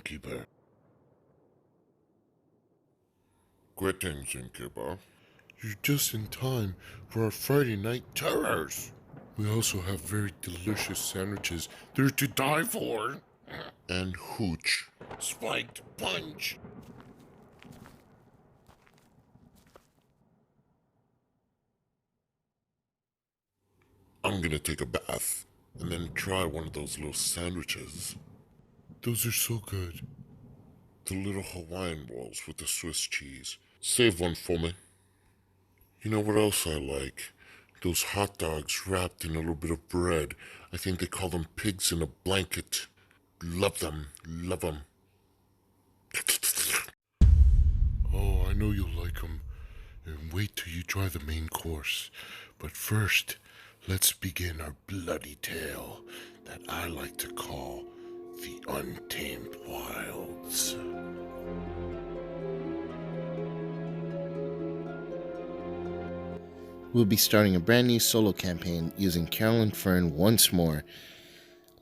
Innkeeper. Greetings, Innkeeper. You're just in time for our Friday night terrors. We also have very delicious sandwiches. They're to die for. And hooch. Spiked punch. I'm gonna take a bath and then try one of those little sandwiches. Those are so good. The little Hawaiian rolls with the Swiss cheese. Save one for me. You know what else I like? Those hot dogs wrapped in a little bit of bread. I think they call them pigs in a blanket. Love them. Love them. Oh, I know you'll like them. And wait till you try the main course. But first, let's begin our bloody tale that I like to call the Untamed Wilds. We'll be starting a brand new solo campaign using Carolyn Fern once more.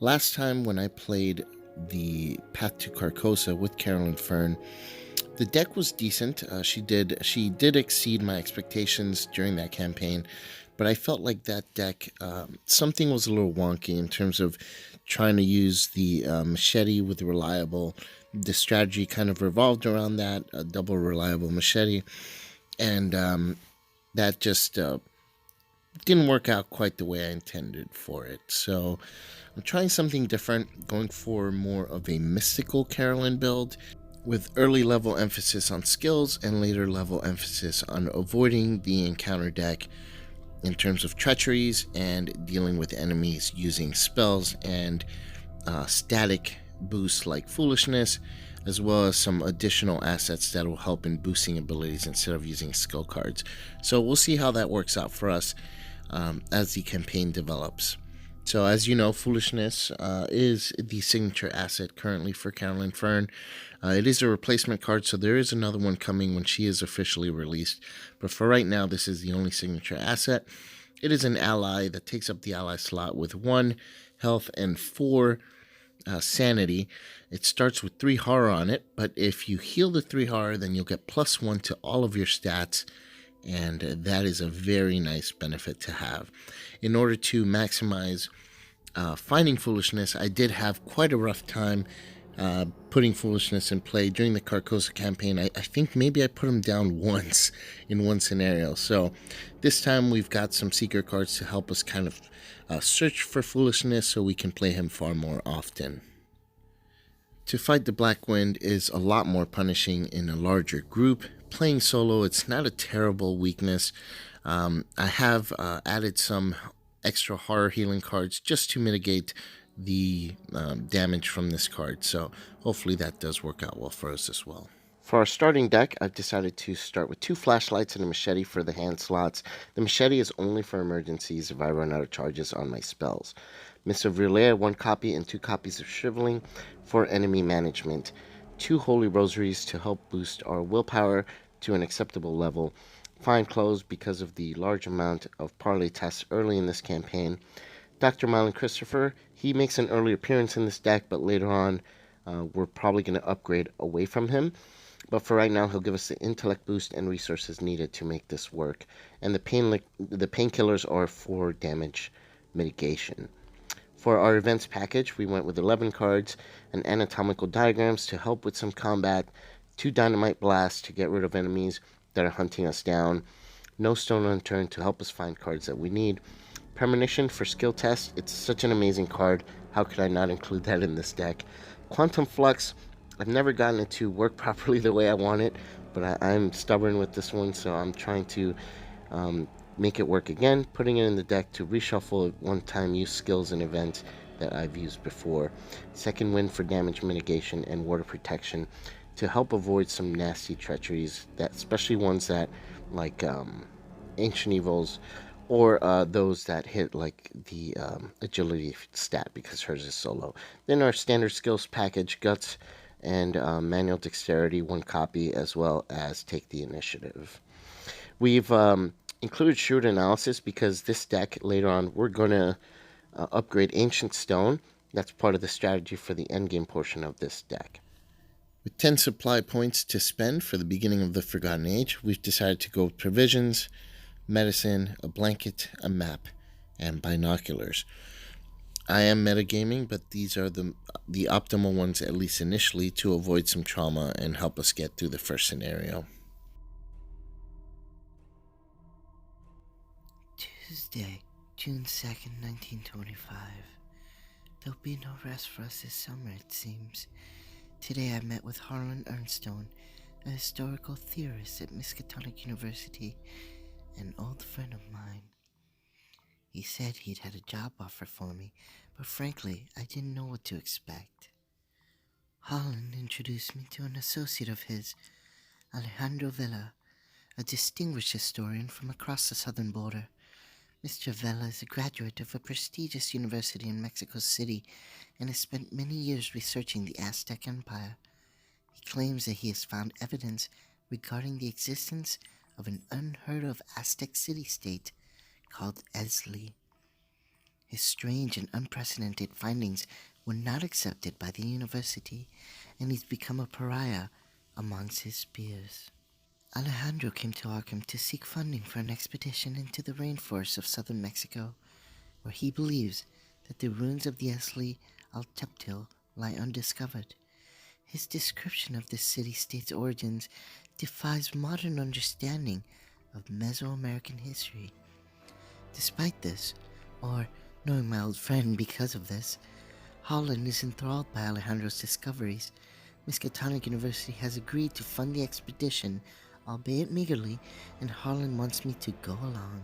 Last time when I played the Path to Carcosa with Carolyn Fern, the deck was decent. She did exceed my expectations during that campaign, but I felt like that deck, something was a little wonky in terms of trying to use the machete with the reliable. The strategy kind of revolved around that, a double reliable machete, and that just didn't work out quite the way I intended for it. So I'm trying something different, going for more of a mystical Carolyn build with early level emphasis on skills and later level emphasis on avoiding the encounter deck in terms of treacheries and dealing with enemies using spells and static boosts like foolishness, as well as some additional assets that will help in boosting abilities instead of using skill cards. So we'll see how that works out for us as the campaign develops. So as you know, foolishness is the signature asset currently for Carolyn Fern. It is a replacement card, so there is another one coming when she is officially released. But for right now, this is the only signature asset. It is an ally that takes up the ally slot with 1 health and 4 sanity. It starts with 3 horror on it, but if you heal the 3 horror, then you'll get +1 to all of your stats, and that is a very nice benefit to have. In order to maximize finding foolishness, I did have quite a rough time putting foolishness in play during the Carcosa campaign. I think maybe I put him down once in one scenario. So this time we've got some secret cards to help us kind of search for foolishness so we can play him far more often. To fight the Black Wind is a lot more punishing in a larger group. Playing solo, it's not a terrible weakness. I have added some extra horror healing cards just to mitigate the damage from this card, so hopefully that does work out well for us as well. For our starting deck, I've decided to start with 2 flashlights and a machete for the hand slots. The machete is only for emergencies if I run out of charges on my spells. Mist of Relay, 1 copy and 2 copies of Shriveling for enemy management. 2 Holy Rosaries to help boost our willpower to an acceptable level. Fine Clothes because of the large amount of parlay tests early in this campaign. Dr. Mylan Christopher, he makes an early appearance in this deck, but later on we're probably going to upgrade away from him. But for right now, he'll give us the intellect boost and resources needed to make this work. And the painkillers are for damage mitigation. For our events package, we went with 11 cards and anatomical diagrams to help with some combat, 2 dynamite blasts to get rid of enemies that are hunting us down, no stone unturned to help us find cards that we need, Premonition for skill test. It's such an amazing card. How could I not include that in this deck? Quantum Flux. I've never gotten it to work properly the way I want it, but I'm stubborn with this one, so I'm trying to make it work again, putting it in the deck to reshuffle one-time use skills and events that I've used before. Second Wind for damage mitigation and water protection to help avoid some nasty treacheries, that especially ones that like Ancient Evils, or those that hit like the agility stat because hers is solo. Then our standard skills package, Guts and Manual Dexterity, 1 copy, as well as Take the Initiative. We've included Shrewd Analysis because this deck, later on, we're going to upgrade Ancient Stone. That's part of the strategy for the endgame portion of this deck. With 10 supply points to spend for the beginning of the Forgotten Age, we've decided to go with provisions, medicine, a blanket, a map, and binoculars. I am metagaming, but these are the optimal ones, at least initially, to avoid some trauma and help us get through the first scenario. Tuesday, June 2nd, 1925. There'll be no rest for us this summer, it seems. Today I met with Harlan Ernstone, a historical theorist at Miskatonic University, an old friend of mine. He said he'd had a job offer for me, but frankly, I didn't know what to expect. Harlan introduced me to an associate of his, Alejandro Vela, a distinguished historian from across the southern border. Mr. Vela is a graduate of a prestigious university in Mexico City and has spent many years researching the Aztec Empire. He claims that he has found evidence regarding the existence of an unheard-of Aztec city-state called Eztli. His strange and unprecedented findings were not accepted by the university, and he's become a pariah amongst his peers. Alejandro came to Arkham to seek funding for an expedition into the rainforests of southern Mexico, where he believes that the ruins of the Eztli Alteptil lie undiscovered. His description of the city-state's origins defies modern understanding of Mesoamerican history. Despite this, or knowing my old friend because of this, Holland is enthralled by Alejandro's discoveries. Miskatonic University has agreed to fund the expedition, albeit meagerly, and Harlan wants me to go along.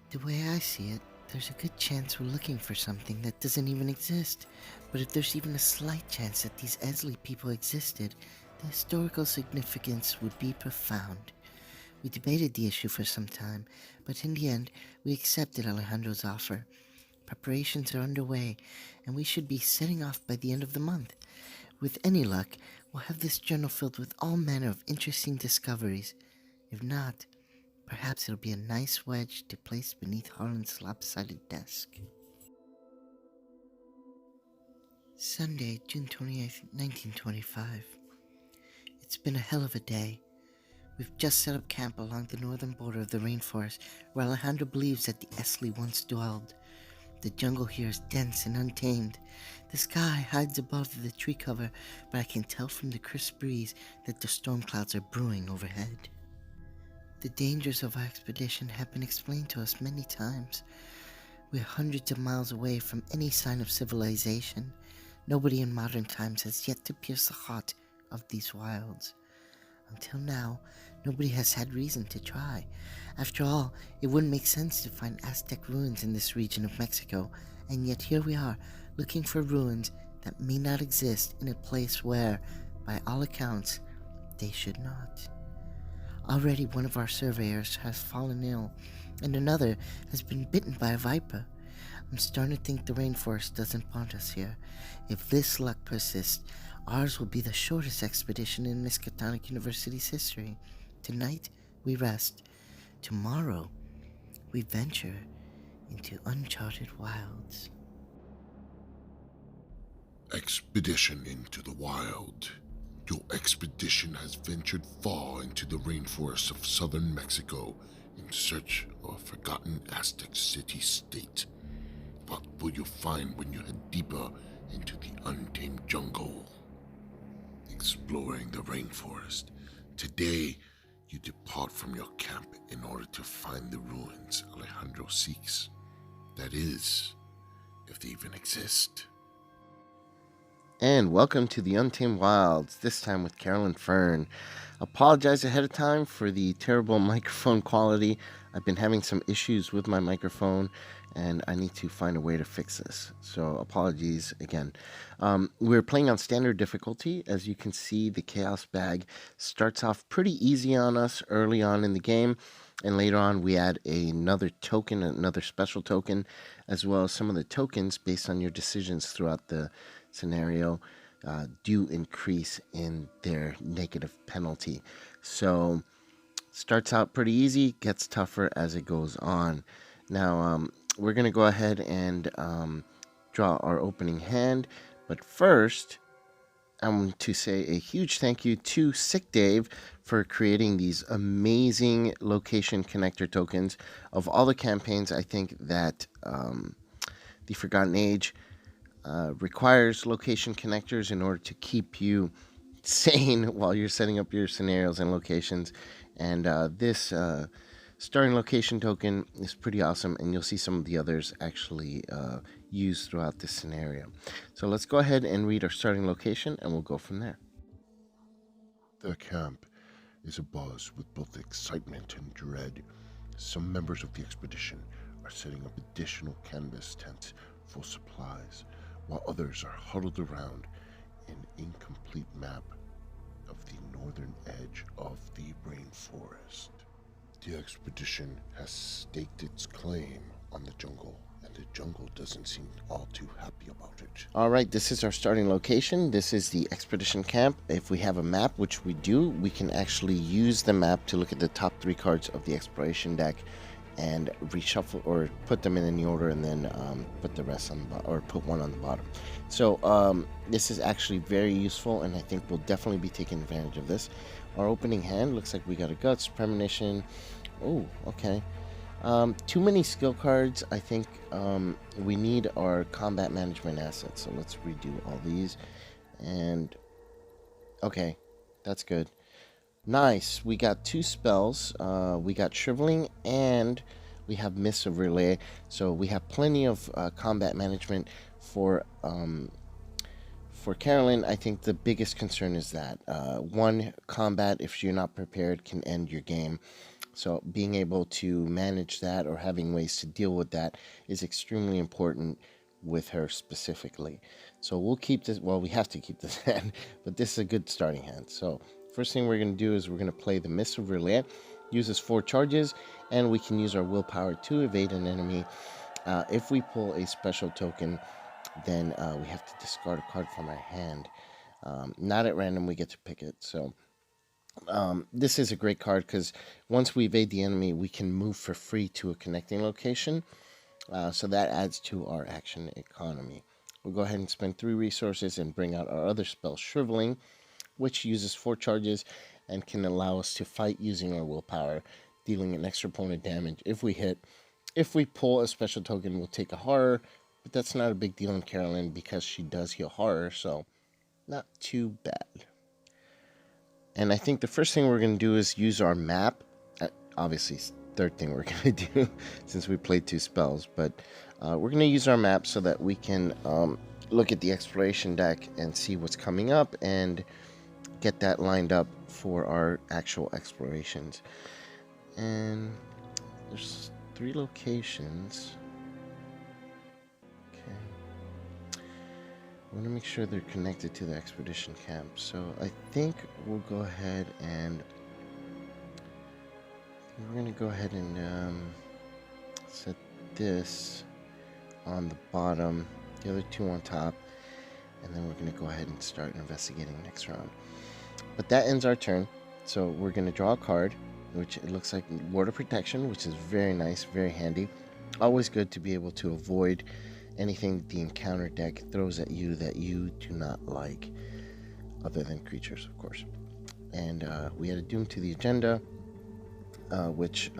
The way I see it, there's a good chance we're looking for something that doesn't even exist. But if there's even a slight chance that these Eztli people existed, the historical significance would be profound. We debated the issue for some time, but in the end, we accepted Alejandro's offer. Preparations are underway, and we should be setting off by the end of the month. With any luck, we'll have this journal filled with all manner of interesting discoveries. If not, perhaps it'll be a nice wedge to place beneath Harlan's lopsided desk. Sunday, June 28th, 1925. It's been a hell of a day. We've just set up camp along the northern border of the rainforest, where Alejandro believes that the Eztli once dwelled. The jungle here is dense and untamed. The sky hides above the tree cover, but I can tell from the crisp breeze that the storm clouds are brewing overhead. The dangers of our expedition have been explained to us many times. We're hundreds of miles away from any sign of civilization. Nobody in modern times has yet to pierce the heart of these wilds. Until now, nobody has had reason to try. After all, it wouldn't make sense to find Aztec ruins in this region of Mexico, and yet here we are, looking for ruins that may not exist in a place where, by all accounts, they should not. Already one of our surveyors has fallen ill, and another has been bitten by a viper. I'm starting to think the rainforest doesn't want us here. If this luck persists, ours will be the shortest expedition in Miskatonic University's history. Tonight, we rest. Tomorrow, we venture into uncharted wilds. Expedition into the wild. Your expedition has ventured far into the rainforests of southern Mexico in search of a forgotten Aztec city-state. What will you find when you head deeper into the untamed jungle? Exploring the rainforest. Today, you depart from your camp in order to find the ruins Alejandro seeks. That is, if they even exist. And welcome to the Untamed Wilds, this time with Carolyn Fern. Apologize ahead of time for the terrible microphone quality. I've been having some issues with my microphone, and I need to find a way to fix this. So apologies again. We're playing on standard difficulty. As you can see, the Chaos Bag starts off pretty easy on us early on in the game, and later on we add another token, another special token, as well as some of the tokens based on your decisions throughout the scenario do increase in their negative penalty. So starts out pretty easy, gets tougher as it goes on. Now we're going to go ahead and draw our opening hand, but first I want to say a huge thank you to Sick Dave for creating these amazing location connector tokens. Of all the campaigns, I think that the Forgotten Age requires location connectors in order to keep you sane while you're setting up your scenarios and locations. And this starting location token is pretty awesome, and you'll see some of the others actually used throughout this scenario. So let's go ahead and read our starting location, and we'll go from there. The camp is abuzz with both excitement and dread. Some members of the expedition are setting up additional canvas tents for supplies, while others are huddled around an incomplete map of the northern edge of the rainforest. The expedition has staked its claim on the jungle, and the jungle doesn't seem all too happy about it. All right, this is our starting location. This is the expedition camp. If we have a map, which we do, we can actually use the map to look at the top 3 cards of the exploration deck and reshuffle or put them in any order, and then put the rest on the bottom, or put one on the bottom. So this is actually very useful, and I think we'll definitely be taking advantage of this. Our opening hand looks like we got a Guts, Premonition. Oh, okay. Too many skill cards. I think we need our combat management assets. So let's redo all these. And okay, that's good. Nice. We got 2 spells. We got Shriveling, and we have Mists of Relay. So we have plenty of combat management for Carolyn. I think the biggest concern is that one, combat, if you're not prepared, can end your game. So being able to manage that or having ways to deal with that is extremely important with her specifically. So we'll keep this, well, we have to keep this hand, but this is a good starting hand. So first thing we're going to do is we're going to play the Mist of Relay. Uses 4 charges, and we can use our willpower to evade an enemy. If we pull a special token, then we have to discard a card from our hand. Not at random, we get to pick it. So this is a great card because once we evade the enemy, we can move for free to a connecting location. So that adds to our action economy. We'll go ahead and spend 3 resources and bring out our other spell, Shriveling, which uses 4 charges and can allow us to fight using our willpower, dealing an extra point of damage if we hit. If we pull a special token, we'll take a horror, but that's not a big deal in Carolyn because she does heal horror, so not too bad. And I think the first thing we're going to do is use our map. Obviously, third thing we're going to do since we played 2 spells. But we're going to use our map so that we can look at the exploration deck and see what's coming up and get that lined up for our actual explorations. And there's 3 locations. I want to make sure they're connected to the expedition camp. So I think we'll go ahead and we're going to go ahead and set this on the bottom, the other 2 on top, and then we're going to go ahead and start investigating next round. But that ends our turn. So we're going to draw a card, which it looks like Ward of Protection, which is very nice, very handy. Always good to be able to avoid anything the encounter deck throws at you that you do not like, other than creatures, of course. And we had a Doom to the agenda, which,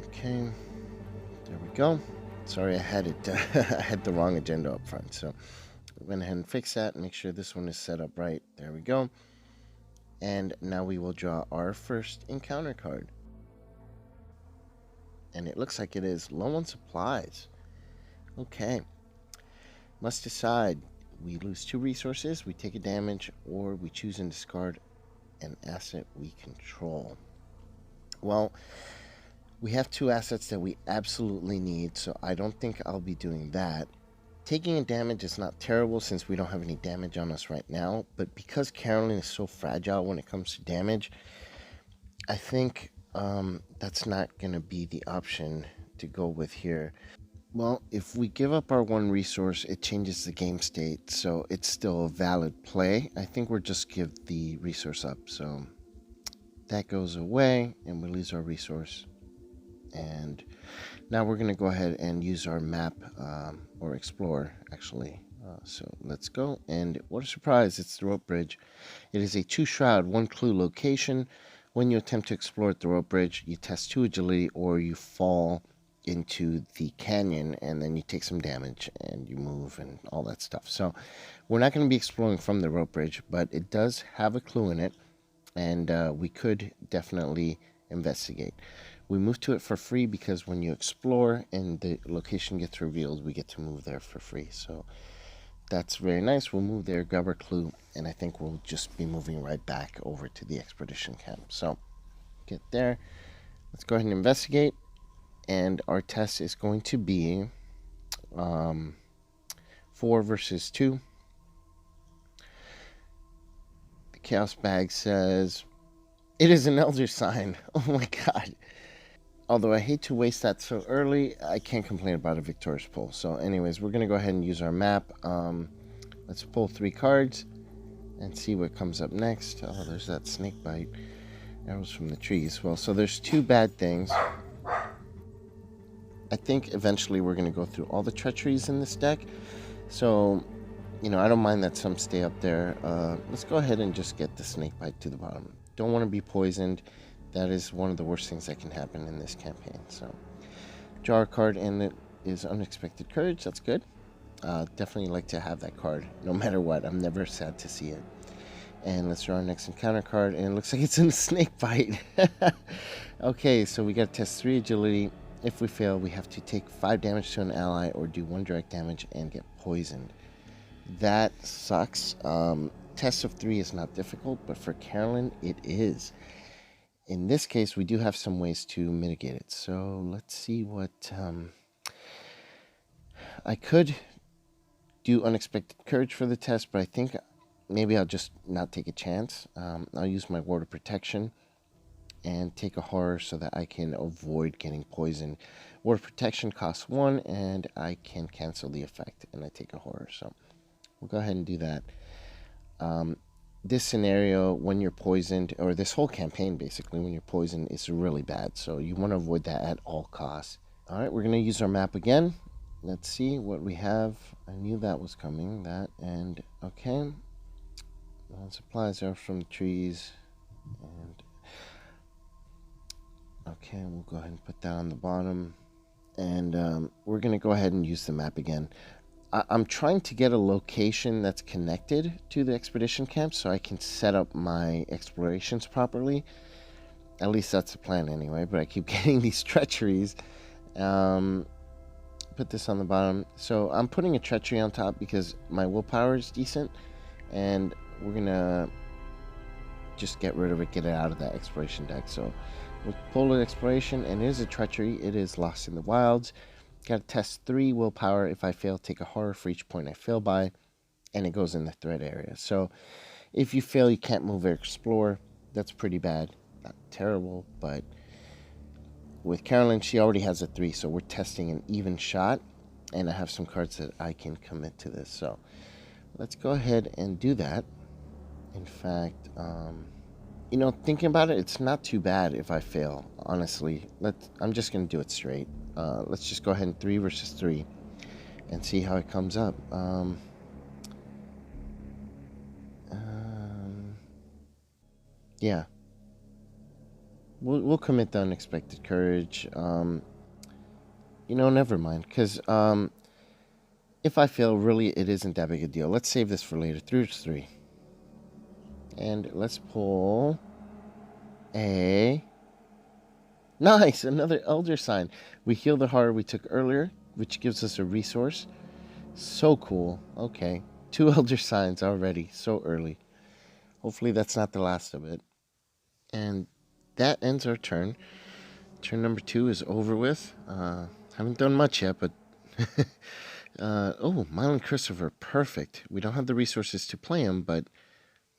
okay, there we go. Sorry, I had it, I had the wrong agenda up front, so we went ahead and fix that, make sure this one is set up right. There we go. And now we will draw our first encounter card. And it looks like it is low on supplies. Okay. Must decide. We lose 2 resources, we take a damage, or we choose and discard an asset we control. Well, we have 2 assets that we absolutely need, so I don't think I'll be doing that. Taking a damage is not terrible since we don't have any damage on us right now, but because Carolyn is so fragile when it comes to damage, I think that's not going to be the option to go with here. Well, if we give up our 1 resource, it changes the game state, so it's still a valid play. I think we'll just give the resource up, so that goes away, and we lose our resource. And now we're going to go ahead and use our map, or explore, actually. So let's go. And what a surprise, it's the rope bridge. It is a 2-shroud, 1-clue location. When you attempt to explore at the rope bridge, you test 2 agility or you fall into the canyon and then you take some damage and you move and all that stuff. So we're not going to be exploring from the rope bridge, but it does have a clue in it, and we could definitely investigate. We move to it for free because when you explore and the location gets revealed, we get to move there for free. So that's very nice. We'll move there, grab our clue, and I think we'll just be moving right back over to the expedition camp. So get there. Let's go ahead and investigate. And our test is going to be 4 versus 2. The chaos bag says, it is an elder sign. Oh my god. Although I hate to waste that so early, I can't complain about a victorious pull. So anyways, we're going to go ahead and use our map. Let's pull 3 cards and see what comes up next. Oh, there's that snake bite. Arrows from the trees. Well, so there's 2 bad things. I think eventually we're going to go through all the treacheries in this deck. So, I don't mind that some stay up there. Let's go ahead and just get the snake bite to the bottom. Don't want to be poisoned. That is one of the worst things that can happen in this campaign. So, draw a card, and it is Unexpected Courage. That's good. Definitely like to have that card, no matter what. I'm never sad to see it. And let's draw our next encounter card, and it looks like it's in a snake bite. Okay, so we got to test 3 agility. If we fail, we have to take 5 damage to an ally or do 1 direct damage and get poisoned. That sucks. Test of 3 is not difficult, but for Carolyn, it is. In this case, we do have some ways to mitigate it. So let's see what... I could do Unexpected Courage for the test, but I think maybe I'll just not take a chance. I'll use my Ward of Protection and take a horror so that I can avoid getting poisoned. Ward of Protection costs 1, and I can cancel the effect, and I take a horror. So we'll go ahead and do that. This scenario, when you're poisoned, or this whole campaign basically, when you're poisoned, is really bad. So you want to avoid that at all costs. All right, we're going to use our map again. Let's see what we have. I knew that was coming, that, and okay. Supplies are from the trees, and okay, we'll go ahead and put that on the bottom. And we're going to go ahead and use the map again. I'm trying to get a location that's connected to the expedition camp so I can set up my explorations properly. At least that's the plan anyway, but I keep getting these treacheries. Put this on the bottom. So I'm putting a treachery on top because my willpower is decent. And we're going to just get rid of it, get it out of that exploration deck. So with Polar Exploration, and it is a treachery, it is Lost in the Wilds. Got to test 3 willpower. If I fail, take a horror for each point I fail by, and it goes in the threat area. So if you fail, you can't move or explore. That's pretty bad. Not terrible, but with Carolyn, she already has a 3, so we're testing an even shot, and I have some cards that I can commit to this. So let's go ahead and do that. In fact, thinking about it, it's not too bad if I fail, honestly. I'm just going to do it straight. Let's just go ahead and 3 versus 3 and see how it comes up. Yeah. We'll commit the Unexpected Courage. Never mind. Because if I fail, really, it isn't that big a deal. Let's save this for later. 3 versus 3. And let's pull a... Nice! Another Elder Sign. We heal the horror we took earlier, which gives us a resource. So cool. Okay. 2 Elder Signs already. So early. Hopefully that's not the last of it. And that ends our turn. Turn number 2 is over with. Haven't done much yet, but... oh, Mile and Christopher. Perfect. We don't have the resources to play him, but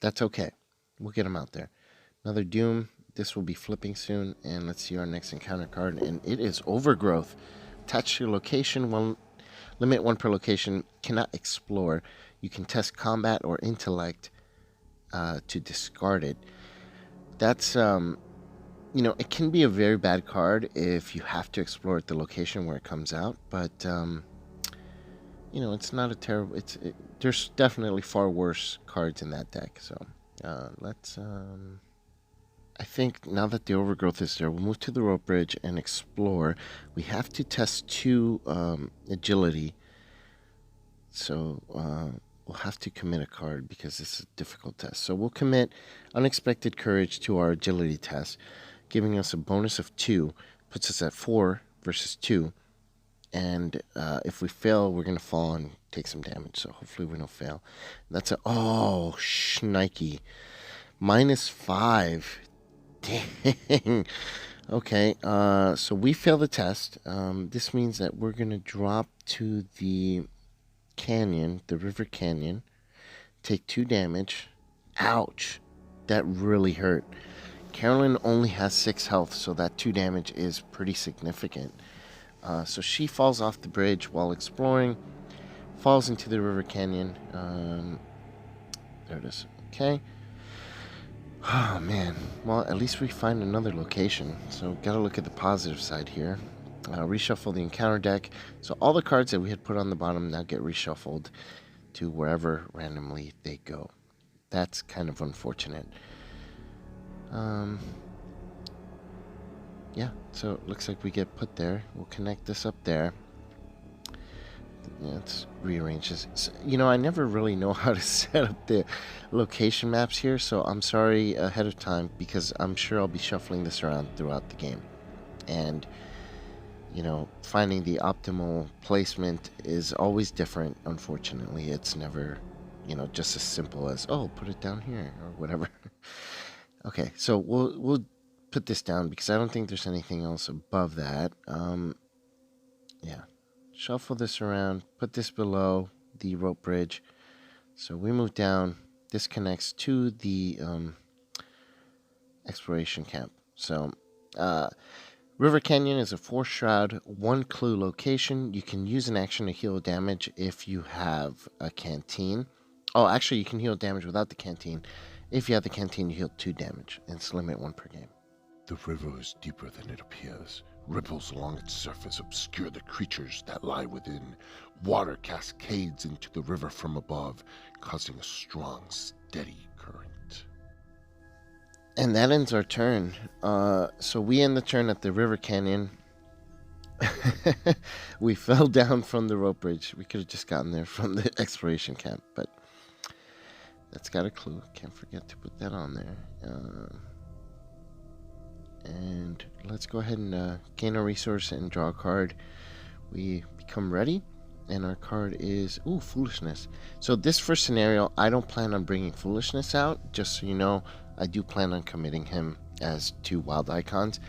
that's okay. We'll get him out there. Another Doom. This will be flipping soon. And let's see our next encounter card. And it is Overgrowth. Attached to your location. Limit 1 per location. Cannot explore. You can test combat or intellect to discard it. That's, it can be a very bad card if you have to explore at the location where it comes out. But, it's not a terrible. There's definitely far worse cards in that deck. So let's. I think now that the overgrowth is there, we'll move to the rope bridge and explore. We have to test 2 agility. So we'll have to commit a card because this is a difficult test. So we'll commit Unexpected Courage to our agility test, giving us a bonus of 2, puts us at 4 versus 2. And if we fail, we're going to fall and take some damage. So hopefully we don't fail. That's shnikey. -5. Dang. Okay, so we fail the test. This means that we're going to drop to the canyon, the river canyon, take 2 damage. Ouch. That really hurt. Carolyn only has 6 health, so that 2 damage is pretty significant. So she falls off the bridge while exploring, falls into the river canyon. There it is. Okay. Oh, man. Well, at least we find another location. So, gotta look at the positive side here. Reshuffle the encounter deck. So, all the cards that we had put on the bottom now get reshuffled to wherever randomly they go. That's kind of unfortunate. Yeah, so it looks like we get put there. We'll connect this up there. Let's rearrange this. So, I never really know how to set up the location maps here, so I'm sorry ahead of time because I'm sure I'll be shuffling this around throughout the game. And, finding the optimal placement is always different, unfortunately. It's never, just as simple as, oh, put it down here or whatever. Okay, so we'll put this down because I don't think there's anything else above that. Yeah. Shuffle this around, put this below the rope bridge. So we move down. This connects to the exploration camp. So River Canyon is a 4-shroud, 1-clue location. You can use an action to heal damage if you have a canteen. Oh, actually, you can heal damage without the canteen. If you have the canteen, you heal 2 damage. And it's limit 1 per game. The river is deeper than it appears. Ripples along its surface obscure the creatures that lie within. Water cascades into the river from above, causing a strong, steady current. And that ends our turn. So we end the turn at the river canyon. We fell down from the rope bridge. We could have just gotten there from the exploration camp, but that's got a clue. Can't forget to put that on there. And let's go ahead and gain a resource and draw a card. We become ready, and our card is, Foolishness. So this first scenario, I don't plan on bringing Foolishness out. Just so you know, I do plan on committing him as 2 wild icons.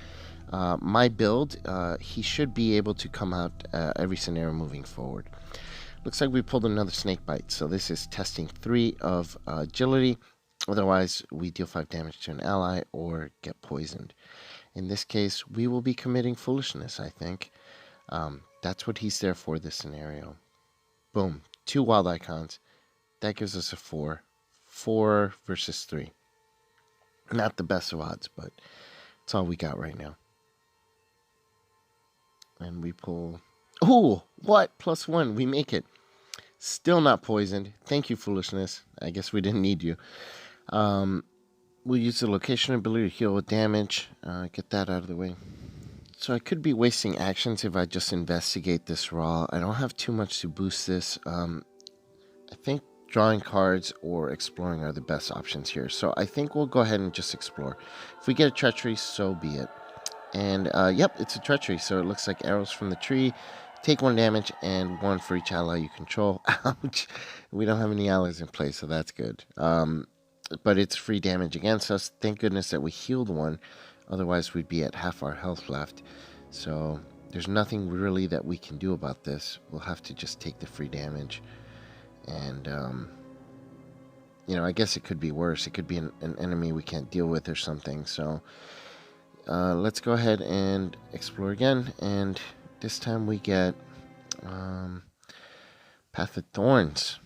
My build, he should be able to come out every scenario moving forward. Looks like we pulled another snake bite. So this is testing 3 of agility. Otherwise, we deal 5 damage to an ally or get poisoned. In this case, we will be committing Foolishness, I think. That's what he's there for, this scenario. Boom. 2 wild icons. That gives us a 4. 4 versus 3. Not the best of odds, but it's all we got right now. And we pull... Oh, what? +1. We make it. Still not poisoned. Thank you, Foolishness. I guess we didn't need you. We'll use the location ability to heal with damage. Get that out of the way. So I could be wasting actions if I just investigate this raw. I don't have too much to boost this. I think drawing cards or exploring are the best options here. So I think we'll go ahead and just explore. If we get a treachery, so be it. And yep, it's a treachery. So it looks like arrows from the tree. Take 1 damage and 1 for each ally you control. Ouch. We don't have any allies in play, so that's good. But it's free damage against us. Thank goodness that we healed 1. Otherwise, we'd be at half our health left. So there's nothing really that we can do about this. We'll have to just take the free damage. And, I guess it could be worse. It could be an enemy we can't deal with or something. So let's go ahead and explore again. And this time we get Path of Thorns.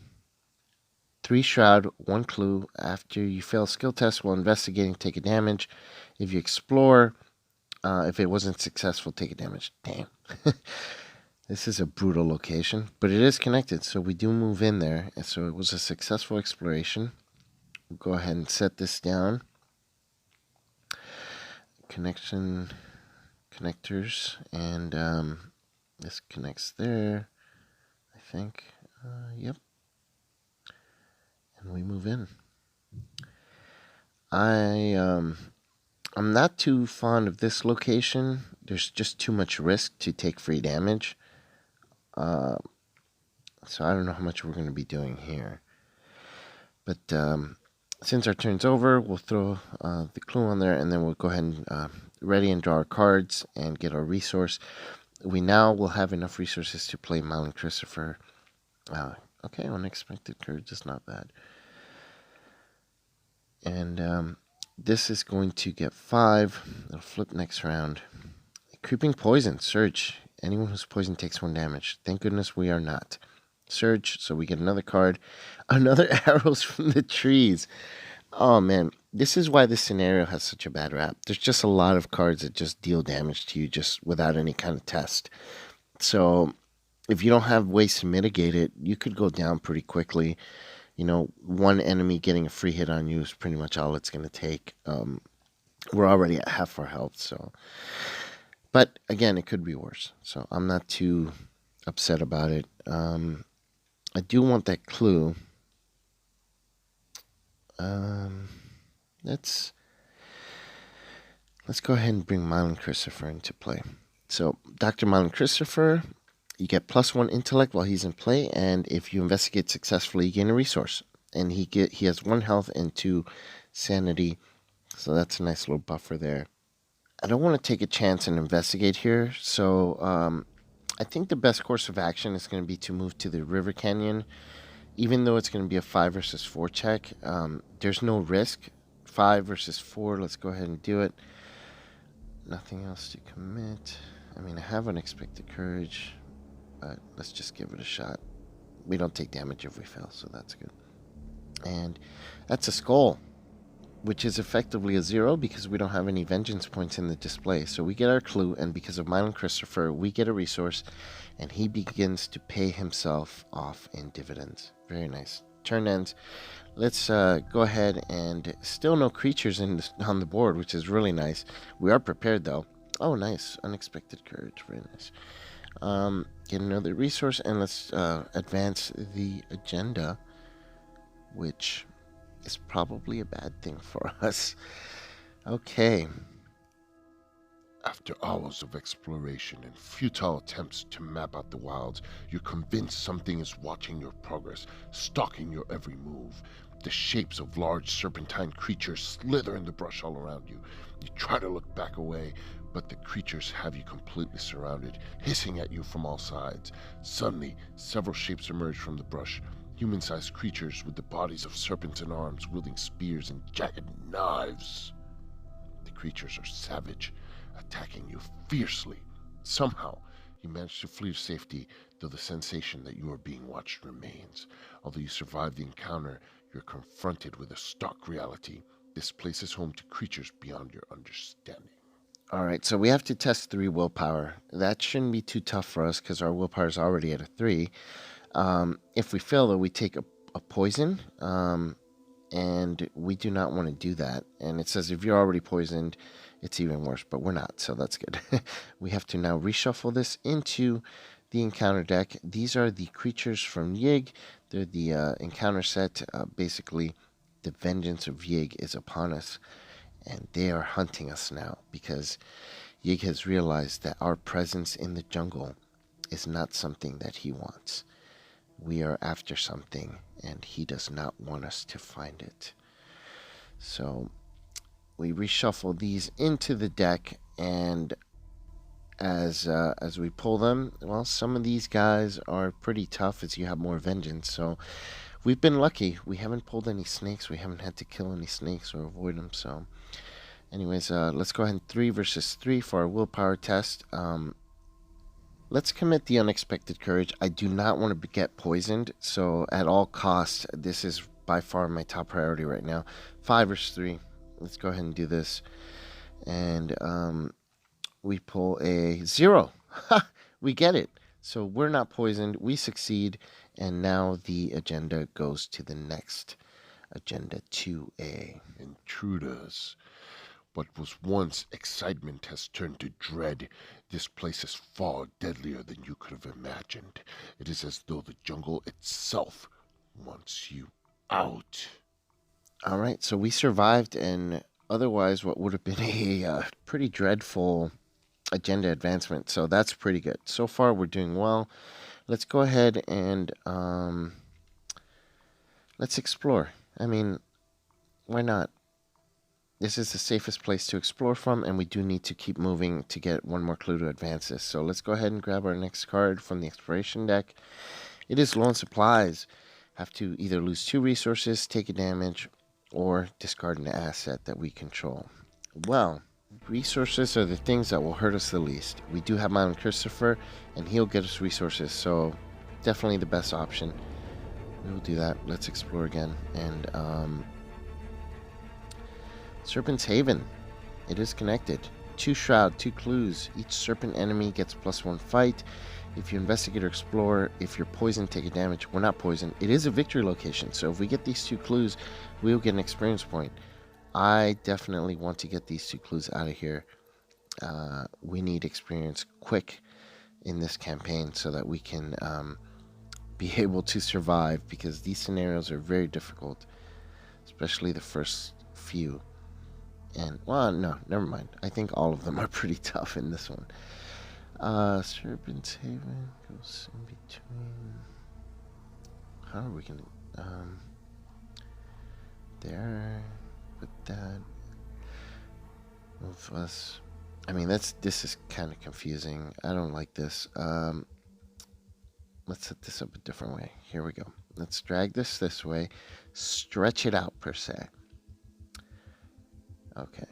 3 shroud, 1 clue. After you fail skill test while investigating, take a damage. If you explore, if it wasn't successful, take a damage. Damn. This is a brutal location, but it is connected, so we do move in there. And so it was a successful exploration. We'll go ahead and set this down. Connectors, and this connects there, I think. Yep. And we move in. I'm not too fond of this location. There's just too much risk to take free damage. So I don't know how much we're going to be doing here. But since our turn's over, we'll throw the clue on there, and then we'll go ahead and ready and draw our cards and get our resource. We now will have enough resources to play Malin Christopher. Okay, unexpected courage is not bad. And this is going to get 5. It'll flip next round. Creeping Poison, Surge. Anyone who's poisoned takes 1 damage. Thank goodness we are not. Surge, so we get another card. Another Arrows from the Trees. Oh man, this is why this scenario has such a bad rap. There's just a lot of cards that just deal damage to you just without any kind of test. So if you don't have ways to mitigate it, you could go down pretty quickly. You know, one enemy getting a free hit on you is pretty much all it's going to take. We're already at half our health, so... But, again, it could be worse. So I'm not too upset about it. I do want that clue. Let's go ahead and bring Malin Christopher into play. So, Dr. Malin Christopher, you get +1 intellect while he's in play, and if you investigate successfully, you gain a resource. And he has 1 health and 2 sanity, so that's a nice little buffer there. I don't want to take a chance and investigate here, so I think the best course of action is going to be to move to the River Canyon. Even though it's going to be a 5 versus 4 check, there's no risk. 5 versus 4, let's go ahead and do it. Nothing else to commit. I mean, I have unexpected courage, but let's just give it a shot. We don't take damage if we fail, so that's good. And that's a skull, which is effectively a 0 because we don't have any vengeance points in the display. So we get our clue, and because of Malin Christopher, we get a resource, and he begins to pay himself off in dividends. Very nice. Turn ends. Let's go ahead, and still no creatures on the board, which is really nice. We are prepared, though. Oh, nice. Unexpected courage. Very nice. Get another resource, and let's advance the agenda, which... is probably a bad thing for us. Okay. After hours of exploration and futile attempts to map out the wilds, you're convinced something is watching your progress, stalking your every move. The shapes of large serpentine creatures slither in the brush all around you. You try to look back away, but the creatures have you completely surrounded, hissing at you from all sides. Suddenly, several shapes emerge from the brush. Human-sized creatures with the bodies of serpents and arms, wielding spears and jagged knives. The creatures are savage, attacking you fiercely. Somehow, you manage to flee to safety, though the sensation that you are being watched remains. Although you survive the encounter, you're confronted with a stark reality. This place is home to creatures beyond your understanding. All right, so we have to test 3 willpower. That shouldn't be too tough for us because our willpower is already at a 3. If we fail, though, we take a poison, and we do not want to do that. And it says if you're already poisoned, it's even worse, but we're not, so that's good. We have to now reshuffle this into the encounter deck. These are the creatures from Yig. They're the encounter set. Basically, the vengeance of Yig is upon us, and they are hunting us now because Yig has realized that our presence in the jungle is not something that he wants. We are after something, and he does not want us to find it. So we reshuffle these into the deck, and as we pull them, well, some of these guys are pretty tough as you have more vengeance. So we've been lucky. We haven't pulled any snakes. We haven't had to kill any snakes or avoid them. So anyways, let's go ahead and 3 versus 3 for our willpower test. Let's commit the unexpected courage. I do not want to get poisoned, so at all costs, this is by far my top priority right now. 5 versus 3. Let's go ahead and do this. And we pull a 0. Ha! We get it. So we're not poisoned. We succeed. And now the agenda goes to the next agenda 2A. Intruders. What was once excitement has turned to dread. This place is far deadlier than you could have imagined. It is as though the jungle itself wants you out. All right, so we survived, and otherwise, what would have been a pretty dreadful agenda advancement. So that's pretty good. So far, we're doing well. Let's go ahead and let's explore. I mean, why not? This is the safest place to explore from, and we do need to keep moving to get one more clue to advance this. So let's go ahead and grab our next card from the exploration deck. It is low on supplies. Have to either lose 2 resources, take a damage, or discard an asset that we control. Well, resources are the things that will hurt us the least. We do have Mylan Christopher, and he'll get us resources, so definitely the best option. We will do that. Let's explore again. And Serpent's Haven. It is connected. 2 Shroud, 2 clues. Each serpent enemy gets +1 fight. If you investigate or explore, if you're poisoned, take a damage. We're not poisoned. It is a victory location, so if we get these 2 clues, we'll get an experience point. I definitely want to get these 2 clues out of here. We need experience quick in this campaign so that we can be able to survive, because these scenarios are very difficult, especially the first few. And, well, no, never mind. I think all of them are pretty tough in this one. Serpent's Haven goes in between. How are we gonna there with that move us? I mean, this is kind of confusing. I don't like this. Let's set this up a different way. Here we go. Let's drag this way, stretch it out per se. Okay,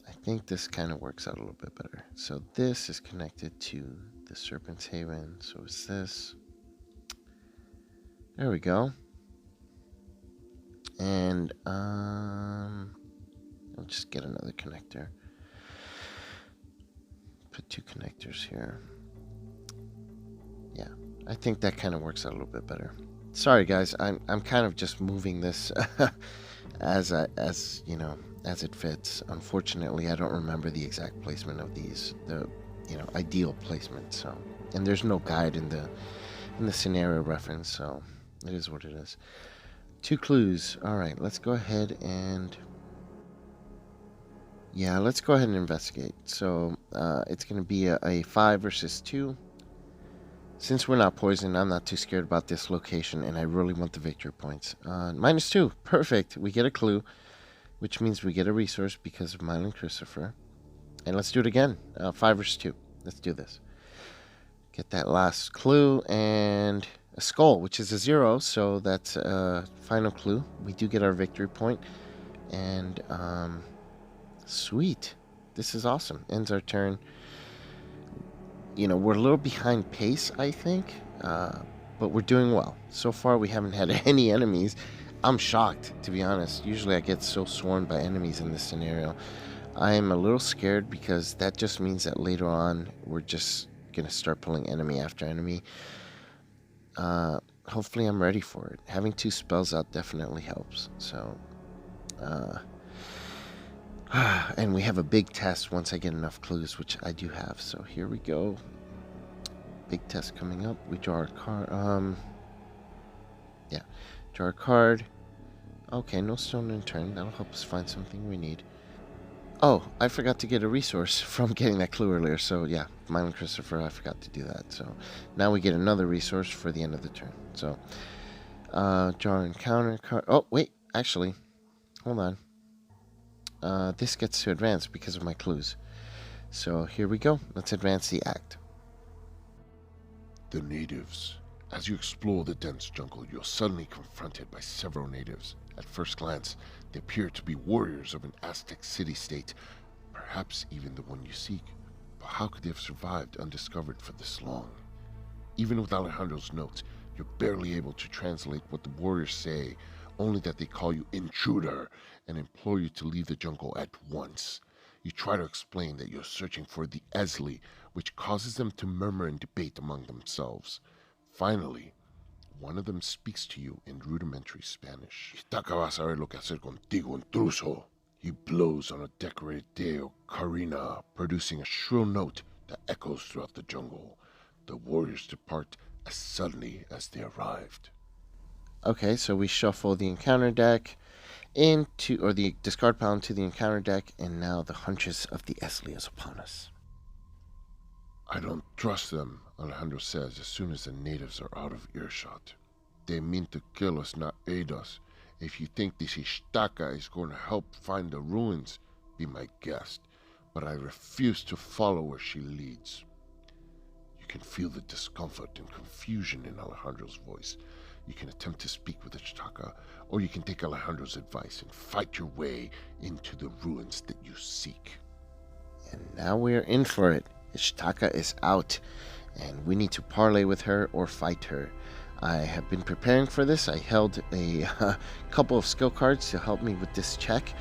I think this kind of works out a little bit better. So this is connected to the Serpent's Haven. So is this. There we go. And I'll just get another connector. Put 2 connectors here. Yeah, I think that kind of works out a little bit better. Sorry guys, I'm kind of just moving this as you know, as it fits. Unfortunately, I don't remember the exact placement of these, the ideal placement. So, and there's no guide in the scenario reference, so it is what it is. 2 clues. All right, let's go ahead and investigate. So it's going to be a 5 versus 2. Since we're not poisoned, I'm not too scared about this location, and I really want the victory points. -2. Perfect. We get a clue, which means we get a resource because of Mylan Christopher. And let's do it again. 5 versus 2. Let's do this. Get that last clue, and a skull, which is a 0, so that's a final clue. We do get our victory point, and sweet. This is awesome. Ends our turn. We're a little behind pace, I think, but we're doing well. So far, we haven't had any enemies. I'm shocked, to be honest. Usually I get so swarmed by enemies in this scenario. I am a little scared because that just means that later on we're just going to start pulling enemy after enemy. Hopefully I'm ready for it. Having 2 spells out definitely helps. So, and we have a big test once I get enough clues, which I do have. So here we go. Big test coming up. We draw our card. Yeah. Draw a card. Okay, no stone in turn. That'll help us find something we need. Oh, I forgot to get a resource from getting that clue earlier. So yeah, Mylan Christopher, I forgot to do that. So now we get another resource for the end of the turn. So draw an encounter card. Oh, wait, actually, hold on. This gets to advance because of my clues. So here we go. Let's advance the act. The natives. As you explore the dense jungle, you're suddenly confronted by several natives. At first glance, they appear to be warriors of an Aztec city-state, perhaps even the one you seek. But how could they have survived undiscovered for this long? Even with Alejandro's notes, you're barely able to translate what the warriors say, only that they call you intruder and implore you to leave the jungle at once. You try to explain that you're searching for the Eztli, which causes them to murmur and debate among themselves. Finally, one of them speaks to you in rudimentary Spanish. Istaka va a saber lo que hacer contigo, intruso. He blows on a decorated ocarina, producing a shrill note that echoes throughout the jungle. The warriors depart as suddenly as they arrived. Okay, so we shuffle the encounter deck or the discard pile into the encounter deck, and now the Huntress of the Eztli is upon us. I don't trust them, Alejandro says as soon as the natives are out of earshot. They mean to kill us, not aid us. If you think this Istaka is going to help find the ruins, be my guest. But I refuse to follow where she leads. You can feel the discomfort and confusion in Alejandro's voice. You can attempt to speak with Istaka, or you can take Alejandro's advice and fight your way into the ruins that you seek. And now we're in for it. Istaka is out, and we need to parlay with her or fight her. I have been preparing for this. I held a couple of skill cards to help me with this check.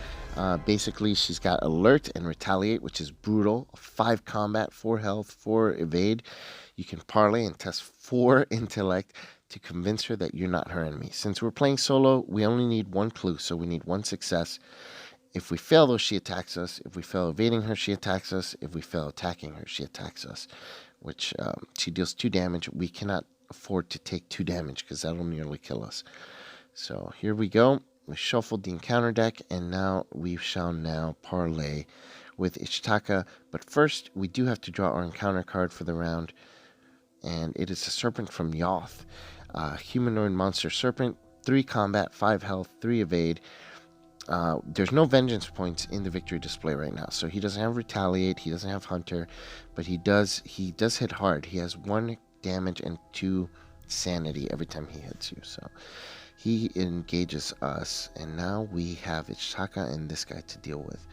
Basically, she's got Alert and Retaliate, which is brutal. 5 combat, 4 health, 4 evade. You can parlay and test 4 intellect to convince her that you're not her enemy. Since we're playing solo, we only need 1 clue, so we need 1 success. If we fail, though, she attacks us. If we fail evading her, she attacks us. If we fail attacking her, she attacks us, which she deals 2 damage. We cannot afford to take 2 damage because that'll nearly kill us. So here we go. We shuffled the encounter deck, and now we shall parlay with Istaka. But first, we do have to draw our encounter card for the round, and it is a Serpent from Yoth. Humanoid monster serpent, 3 combat, 5 health, 3 evade. There's no vengeance points in the victory display right now, so he doesn't have Retaliate, he doesn't have Hunter, but he does hit hard. He has 1 damage and 2 sanity every time he hits you, so he engages us, and now we have Istaka and this guy to deal with.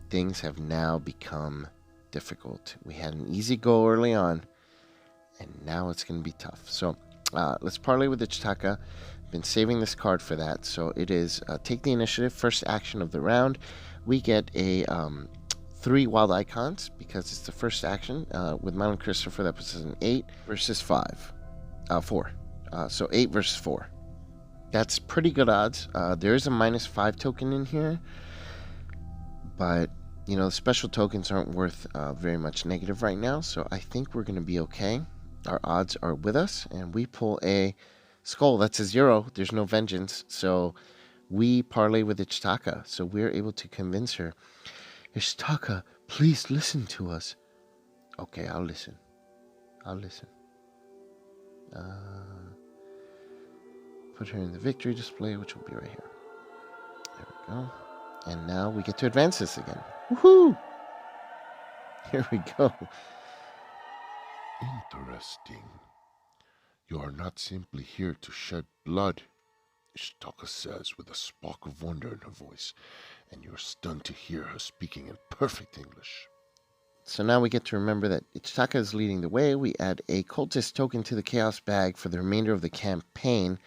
Things have now become difficult. We had an easy go early on, and now it's going to be tough. So let's parlay with Istaka. Been saving this card for that, so it is take the initiative, first action of the round. We get a 3 wild icons because it's the first action. With Mountain Christopher, that puts us in 8 versus 4. So 8 versus 4. That's pretty good odds. There is a -5 token in here, but you know the special tokens aren't worth very much negative right now, so I think we're going to be okay. Our odds are with us, and we pull a Skull. That's a 0. There's no vengeance, so we parlay with Istaka, so we're able to convince her. Istaka, please listen to us. Okay, I'll listen. Put her in the victory display, which will be right here. There we go. And now we get to advance this again. Woohoo! Here we go. Interesting. You are not simply here to shed blood, Istaka says with a spark of wonder in her voice, and you're stunned to hear her speaking in perfect English. So now we get to remember that Istaka is leading the way. We add a cultist token to the chaos bag for the remainder of the campaign.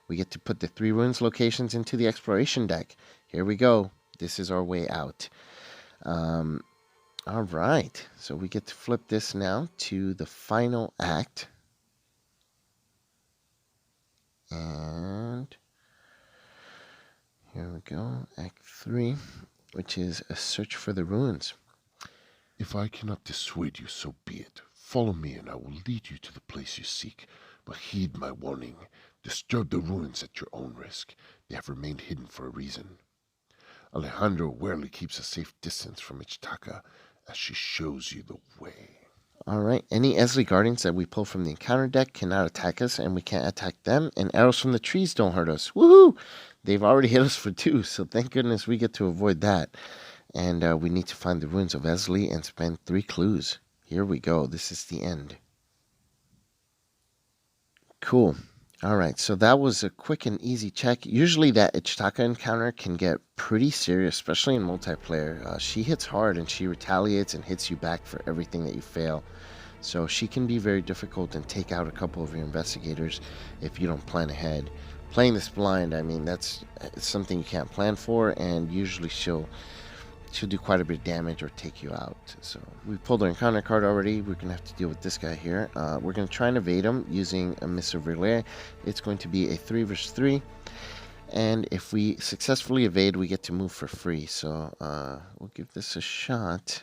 We get to put the 3 ruins locations into the exploration deck. Here we go. This is our way out. All right. So we get to flip this now to the final act. And here we go. Act 3, which is a search for the ruins. If I cannot dissuade you, so be it. Follow me and I will lead you to the place you seek. But heed my warning. Disturb the ruins at your own risk. They have remained hidden for a reason. Alejandro warily keeps a safe distance from Istaka as she shows you the way. Alright, any Eztli Guardians that we pull from the encounter deck cannot attack us, and we can't attack them, and arrows from the trees don't hurt us. Woohoo! They've already hit us for 2, so thank goodness we get to avoid that. And we need to find the ruins of Eztli and spend 3 clues. Here we go, this is the end. Cool. Alright, so that was a quick and easy check. Usually that Istaka encounter can get pretty serious, especially in multiplayer. She hits hard and she retaliates and hits you back for everything that you fail. So she can be very difficult and take out a couple of your investigators if you don't plan ahead. Playing this blind, I mean, that's something you can't plan for, and usually she'll she'll do quite a bit of damage or take you out. So we pulled our encounter card already. We're going to have to deal with this guy here. We're going to try and evade him using a Missive Relay. It's going to be a 3 versus 3. And if we successfully evade, we get to move for free. So we'll give this a shot.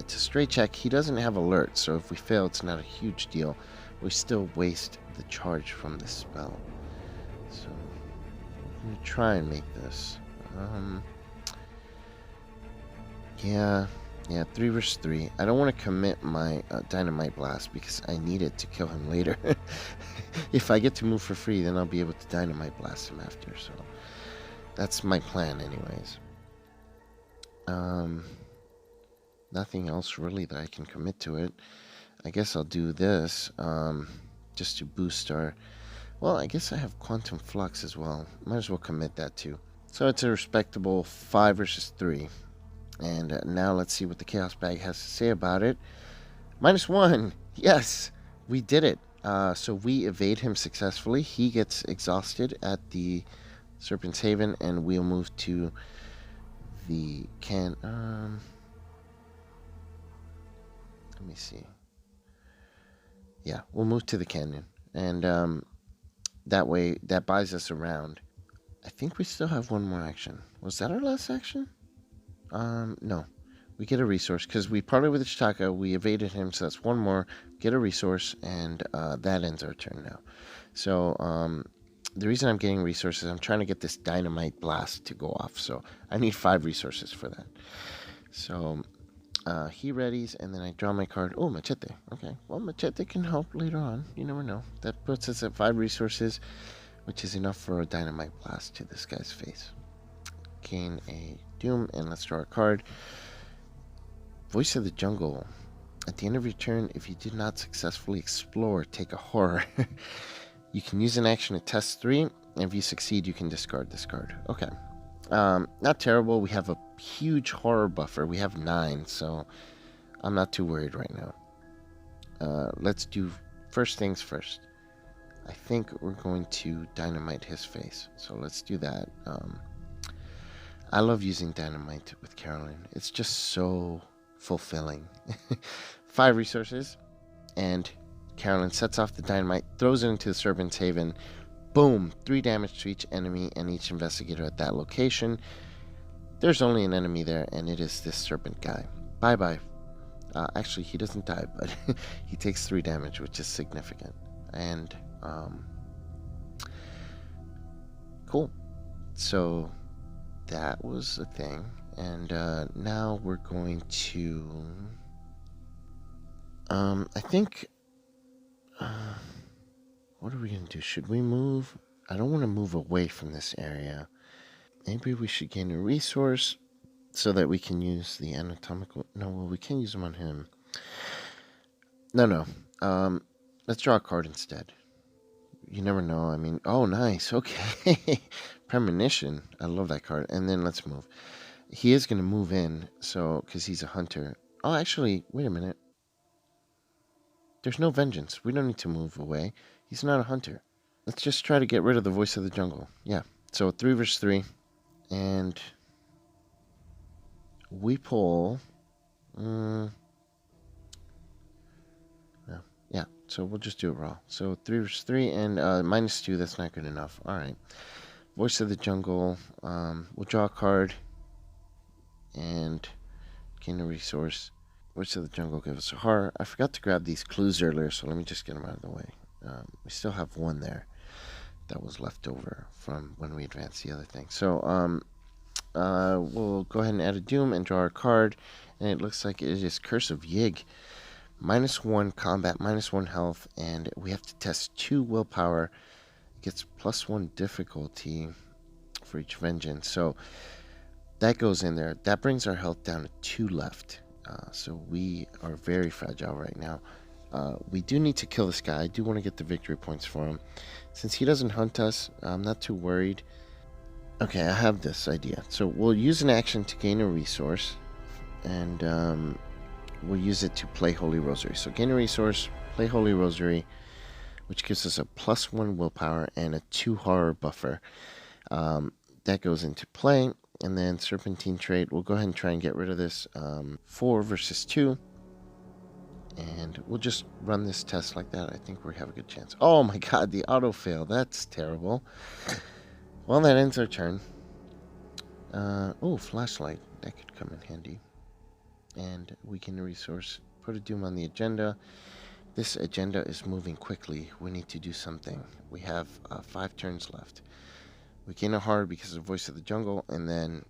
It's a straight check. He doesn't have alert, so if we fail, it's not a huge deal. We still waste the charge from this spell. So I'm going to try and make this. Yeah, 3 versus 3. I don't want to commit my Dynamite Blast because I need it to kill him later. If I get to move for free, then I'll be able to Dynamite Blast him after. So that's my plan anyways. Nothing else really that I can commit to it. I guess I'll do this just to boost our... Well, I guess I have Quantum Flux as well. Might as well commit that too. So it's a respectable 5 versus 3. And now let's see what the Chaos Bag has to say about it. -1. Yes, we did it. So we evade him successfully. He gets exhausted at the Serpent's Haven, and we'll move to the let me see. Yeah, we'll move to the canyon, and that way that buys us around. I think we still have one more action. Was that our last action? No. We get a resource because we parted with the Chitaka. We evaded him, so that's one more. Get a resource, and that ends our turn now. So the reason I'm getting resources, I'm trying to get this Dynamite Blast to go off. So I need 5 resources for that. So he readies, and then I draw my card. Oh, Machete. Okay. Well, Machete can help later on. You never know. That puts us at 5 resources, which is enough for a Dynamite Blast to this guy's face. Gain a Doom, and let's draw a card. Voice of the Jungle. At the end of your turn, if you did not successfully explore, take a horror. You can use an action to test 3, and if you succeed, you can discard this card. Okay. Not terrible. We have a huge horror buffer. We have 9, so I'm not too worried right now. Let's do first things first. I think we're going to dynamite his face, so let's do that. I love using dynamite with Carolyn. It's just so fulfilling. 5 resources, and Carolyn sets off the dynamite, throws it into the Serpent's Haven. Boom! 3 damage to each enemy and each investigator at that location. There's only an enemy there, and it is this serpent guy. Bye-bye. Actually, he doesn't die, but he takes 3 damage, which is significant. And, cool. So that was the thing. And now we're going to... I think... what are we going to do? Should we move? I don't want to move away from this area. Maybe we should gain a resource so that we can use the anatomical... No, well, we can use them on him. No. Let's draw a card instead. You never know. I mean, oh, nice. Okay. Premonition. I love that card. And then let's move. He is going to move in, so because he's a hunter. Oh, actually, wait a minute. There's no vengeance. We don't need to move away. He's not a hunter. Let's just try to get rid of the Voice of the Jungle. Yeah. So 3 versus 3. And we pull... no. Yeah. So we'll just do it raw. So 3 versus 3 and -2. That's not good enough. All right. Voice of the Jungle. We'll draw a card. And gain a resource. Voice of the Jungle gives us a horror. I forgot to grab these clues earlier, so let me just get them out of the way. We still have one there that was left over from when we advanced the other thing. So we'll go ahead and add a Doom and draw our card. And it looks like it is Curse of Yig. -1 combat, -1 health, and we have to test 2 willpower. It gets +1 difficulty for each vengeance. So that goes in there. That brings our health down to 2 left. So we are very fragile right now. We do need to kill this guy. I do want to get the victory points for him. Since he doesn't hunt us, I'm not too worried. Okay, I have this idea. So we'll use an action to gain a resource. And we'll use it to play Holy Rosary. So gain a resource, play Holy Rosary, which gives us a +1 willpower and a 2 horror buffer. That goes into play. And then Serpentine trait. We'll go ahead and try and get rid of this 4 versus 2. And we'll just run this test like that. I think we have a good chance. Oh my god, the auto fail. That's terrible. Well, that ends our turn. Oh, flashlight. That could come in handy. And we can resource. Put a Doom on the agenda. This agenda is moving quickly. We need to do something. We have 5 turns left. We gain a horror because of Voice of the Jungle, and then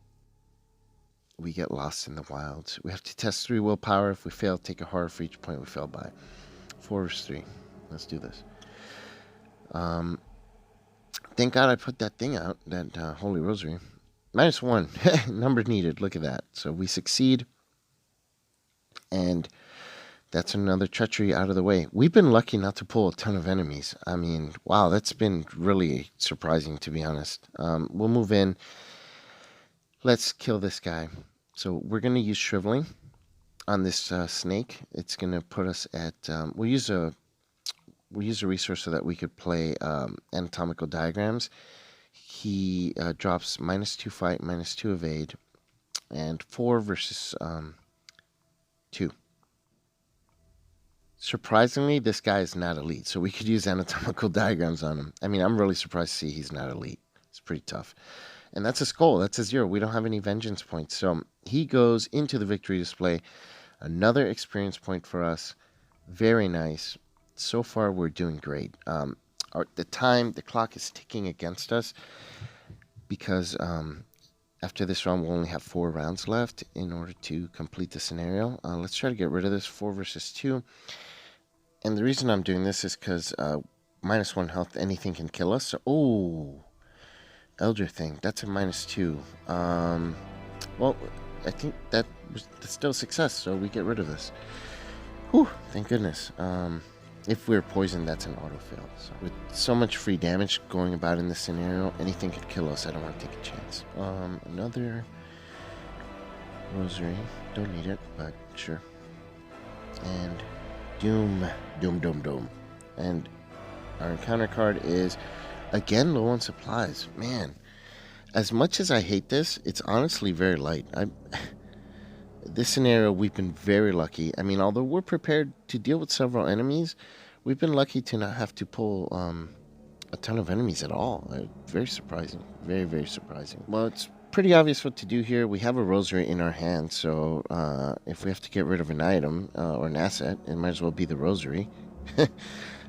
we get lost in the wilds. We have to test 3 willpower. If we fail, take a horror for each point we fail by. 4 versus 3. Let's do this. Thank God I put that thing out, that Holy Rosary. -1. Number needed. Look at that. So we succeed. And that's another treachery out of the way. We've been lucky not to pull a ton of enemies. I mean, wow, that's been really surprising, to be honest. We'll move in. Let's kill this guy. So we're going to use Shriveling on this snake. It's going to put us at... we'll use a resource so that we could play anatomical diagrams. He drops -2 fight, -2 evade, and 4 versus 2. Surprisingly, this guy is not elite, so we could use anatomical diagrams on him. I mean, I'm really surprised to see he's not elite. It's pretty tough. And that's a skull. That's a 0. We don't have any vengeance points. So he goes into the victory display. Another experience point for us. Very nice. So far, we're doing great. The clock is ticking against us because after this round, we'll only have 4 rounds left in order to complete the scenario. Let's try to get rid of this 4 versus 2. And the reason I'm doing this is because -1 health, anything can kill us. So, oh, Elder Thing, that's a -2. Well, I think that's still a success, so we get rid of this. Whew, thank goodness. If we're poisoned, that's an auto fail. So with so much free damage going about in this scenario, anything could kill us. I don't want to take a chance. Another Rosary. Don't need it, but sure. And Doom. And our encounter card is, again, low on supplies. Man, as much as I hate this, it's honestly very light. This scenario, we've been very lucky. I mean, although we're prepared to deal with several enemies, we've been lucky to not have to pull a ton of enemies at all. Very surprising. Very, very surprising. Well, it's pretty obvious what to do here. We have a Rosary in our hand, so if we have to get rid of an item or an asset, it might as well be the Rosary.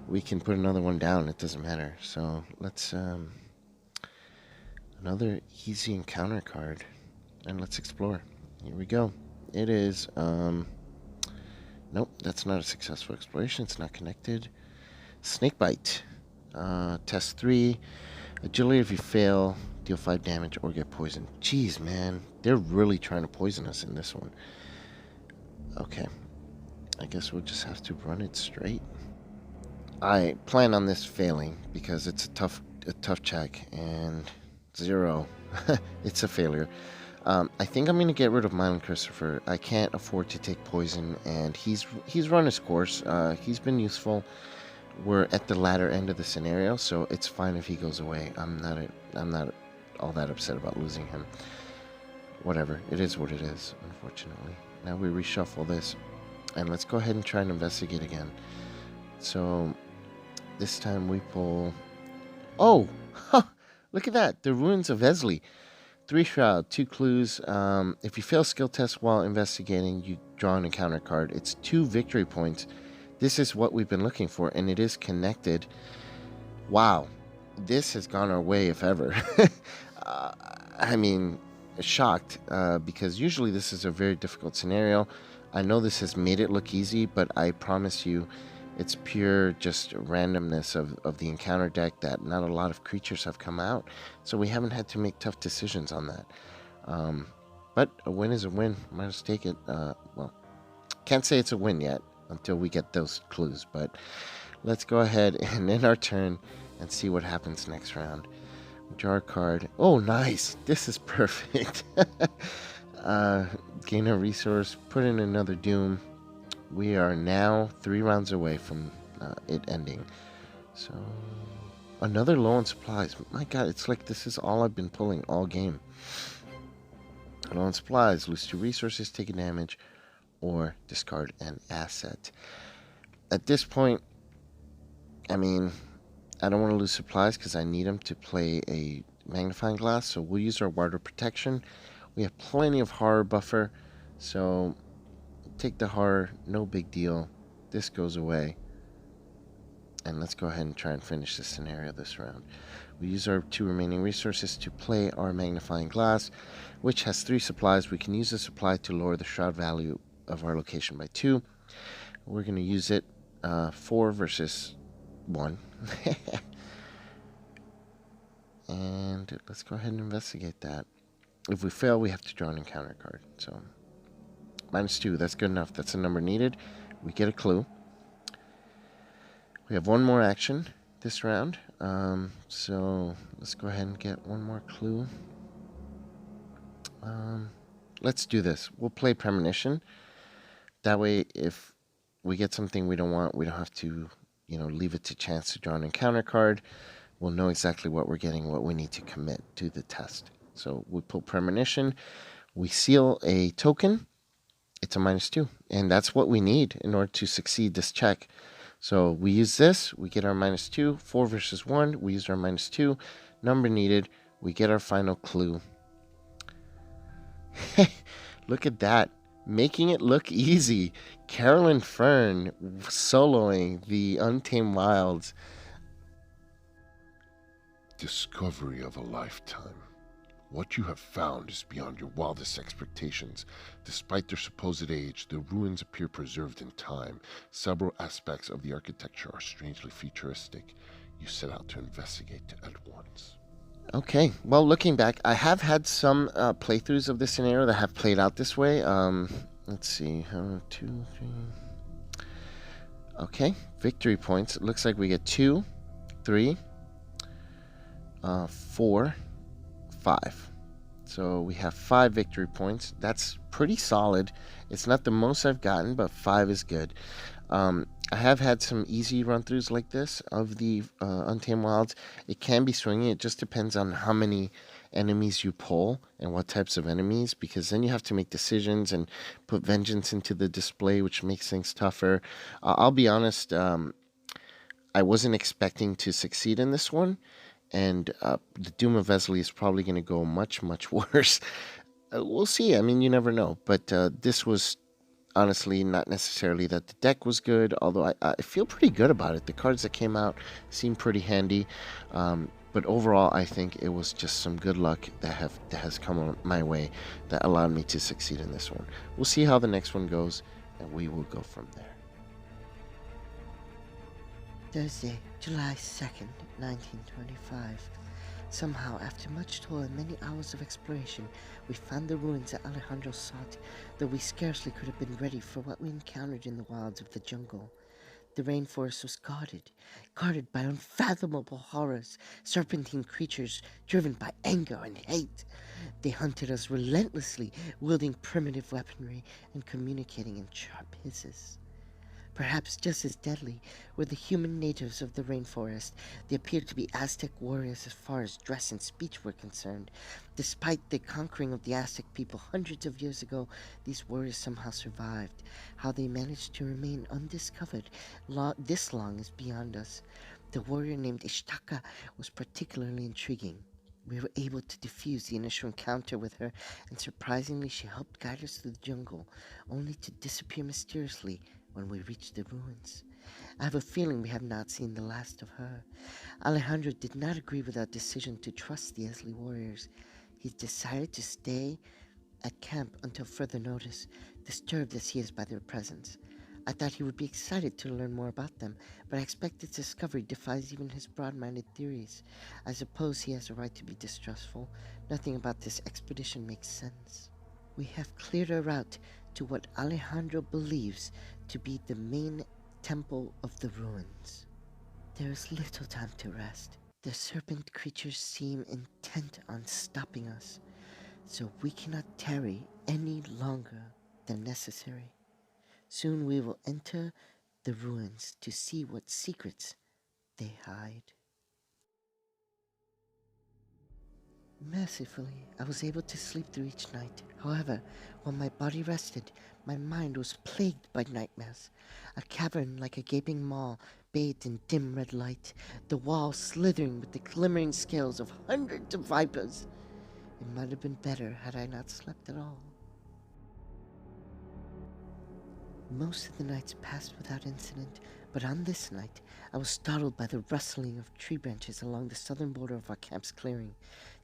We can put another one down. It doesn't matter. So let's... another easy encounter card. And let's explore. Here we go. It is... nope, that's not a successful exploration. It's not connected. Snakebite. Test 3. Agility if you fail, deal 5 damage, or get poisoned. Jeez, man. They're really trying to poison us in this one. Okay. I guess we'll just have to run it straight. I plan on this failing because it's a tough check, and 0. It's a failure. I think I'm going to get rid of Mylan Christopher. I can't afford to take poison, and he's run his course. He's been useful. We're at the latter end of the scenario, so it's fine if he goes away. I'm not all that upset about losing him. Whatever. It is what it is, unfortunately. Now we reshuffle this, and let's go ahead and try and investigate again. So this time we pull... Oh! Look at that! The Ruins of Eztli. 3 Shroud, 2 clues. If you fail skill tests while investigating, you draw an encounter card. It's 2 victory points. This is what we've been looking for, and it is connected. Wow. This has gone our way, if ever. I mean, shocked, because usually this is a very difficult scenario. I know this has made it look easy, but I promise you, it's pure just randomness of the encounter deck that not a lot of creatures have come out. So we haven't had to make tough decisions on that. But a win is a win. Might as well take it. Well, can't say it's a win yet until we get those clues. But let's go ahead and end our turn and see what happens next round. Draw a card. Oh, nice. This is perfect. Gain a resource. Put in another Doom. We are now 3 rounds away from it ending. So, another low on supplies. My god, it's like this is all I've been pulling all game. And on supplies, lose 2 resources, take a damage, or discard an asset. At this point, I mean, I don't want to lose supplies because I need them to play a magnifying glass, so we'll use our water protection. We have plenty of horror buffer, so take the horror, no big deal. This goes away. And let's go ahead and try and finish this scenario this round. We use our 2 remaining resources to play our magnifying glass, which has 3 supplies. We can use the supply to lower the shroud value of our location by 2. We're going to use it 4 versus 1. And let's go ahead and investigate that. If we fail, we have to draw an encounter card. So, -2, that's good enough. That's the number needed. We get a clue. We have 1 more action this round. So, let's go ahead and get 1 more clue. Let's do this. We'll play Premonition. That way, if we get something we don't want, we don't have to, leave it to chance to draw an encounter card. We'll know exactly what we're getting, what we need to commit to the test. So we pull Premonition. We seal a token. It's a -2. And that's what we need in order to succeed this check. So we use this. We get our -2. 4 versus 1. We use our -2. Number needed. We get our final clue. Look at that. Making it look easy. Carolyn Fern soloing the Untamed Wilds. Discovery of a lifetime. What you have found is beyond your wildest expectations. Despite their supposed age, the ruins appear preserved in time. Several aspects of the architecture are strangely futuristic. You set out to investigate at once. Okay, well, looking back, I have had some playthroughs of this scenario that have played out this way. Let's see, 2, 3. Okay, victory points. It looks like we get 2, 3, 4, 5. So we have 5 victory points. That's pretty solid. It's not the most I've gotten, but 5 is good. I have had some easy run-throughs like this of the Untamed Wilds. It can be swinging. It just depends on how many enemies you pull and what types of enemies, because then you have to make decisions and put vengeance into the display, which makes things tougher. I'll be honest, I wasn't expecting to succeed in this one, and the Doom of Eztli is probably going to go much, much worse. We'll see. I mean, you never know. But this was honestly not necessarily that the deck was good, although I feel pretty good about it. The cards that came out seem pretty handy. But overall, I think it was just some good luck that has come my way that allowed me to succeed in this one. We'll see how the next one goes, and we will go from there. Thursday, July 2nd, 1925. Somehow, after much toil and many hours of exploration, we found the ruins that Alejandro sought, though we scarcely could have been ready for what we encountered in the wilds of the jungle. The rainforest was guarded by unfathomable horrors, serpentine creatures driven by anger and hate. They hunted us relentlessly, wielding primitive weaponry and communicating in sharp hisses. Perhaps just as deadly were the human natives of the rainforest. They appeared to be Aztec warriors as far as dress and speech were concerned. Despite the conquering of the Aztec people hundreds of years ago, these warriors somehow survived. How they managed to remain undiscovered this long is beyond us. The warrior named Ishtaka was particularly intriguing. We were able to defuse the initial encounter with her, and surprisingly she helped guide us through the jungle, only to disappear mysteriously when we reached the ruins. I have a feeling we have not seen the last of her. Alejandro did not agree with our decision to trust the Eztli warriors. He decided to stay at camp until further notice, disturbed as he is by their presence. I thought he would be excited to learn more about them, but I expect its discovery defies even his broad-minded theories. I suppose he has a right to be distrustful. Nothing about this expedition makes sense. We have cleared a route to what Alejandro believes to be the main temple of the ruins. There is little time to rest. The serpent creatures seem intent on stopping us, so we cannot tarry any longer than necessary. Soon we will enter the ruins to see what secrets they hide. Mercifully, I was able to sleep through each night. However, while my body rested, my mind was plagued by nightmares. A cavern like a gaping maw, bathed in dim red light, the walls slithering with the glimmering scales of hundreds of vipers. It might have been better had I not slept at all. Most of the nights passed without incident, but on this night, I was startled by the rustling of tree branches along the southern border of our camp's clearing.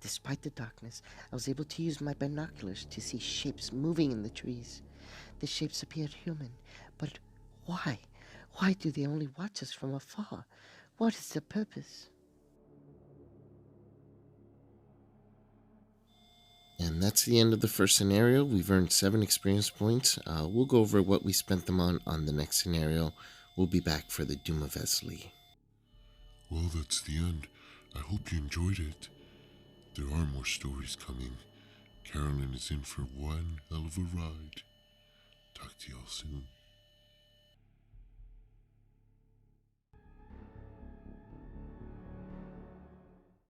Despite the darkness, I was able to use my binoculars to see shapes moving in the trees. The shapes appeared human, but why? Why do they only watch us from afar? What is their purpose? And that's the end of the first scenario. We've earned 7 experience points. We'll go over what we spent them on the next scenario. We'll be back for the Doom of Eztli. Well, that's the end. I hope you enjoyed it. There are more stories coming. Carolyn is in for one hell of a ride. Talk to y'all soon.